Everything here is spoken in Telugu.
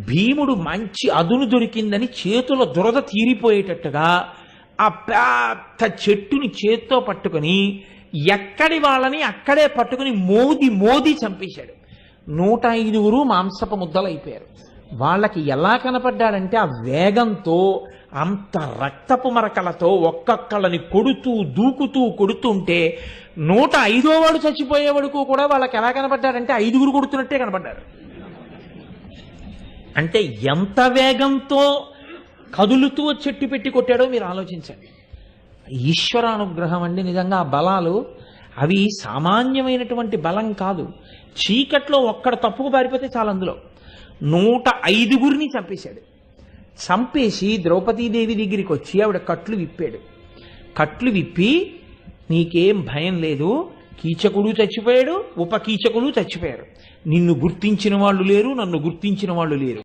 భీముడు మంచి అదును దొరికిందని చేతుల దురద తీరిపోయేటట్టుగా ఆ పెద్ద చెట్టుని చేత్తో పట్టుకుని ఎక్కడి వాళ్ళని అక్కడే పట్టుకుని మోది మోది చంపేశాడు. 105 మాంసపు ముద్దలు అయిపోయారు. వాళ్ళకి ఎలా కనపడ్డాడంటే ఆ వేగంతో అంత రక్తపు మరకలతో ఒక్కొక్కళ్ళని కొడుతూ దూకుతూ కొడుతుంటే 105వ వాడు చచ్చిపోయే వరకు కూడా వాళ్ళకి ఎలా కనపడ్డాడంటే 5 కొడుతున్నట్టే కనపడ్డారు. అంటే ఎంత వేగంతో కదులుతూ చెట్టు పెట్టి కొట్టాడో మీరు ఆలోచించండి. ఈశ్వరానుగ్రహం అండి నిజంగా. ఆ బలాలు అవి సామాన్యమైనటువంటి బలం కాదు. చీకట్లో ఒక్కడ తప్పుకు పారిపోతే చాలా అందులో 105 చంపేశాడు. చంపేసి ద్రౌపదీదేవి దగ్గరికి వచ్చి ఆవిడ కట్లు విప్పాడు. కట్లు విప్పి నీకేం భయం లేదు, కీచకుడు చచ్చిపోయాడు, ఉపకీచకులు చచ్చిపోయారు, నిన్ను గుర్తించిన వాళ్ళు లేరు, నన్ను గుర్తించిన వాళ్ళు లేరు.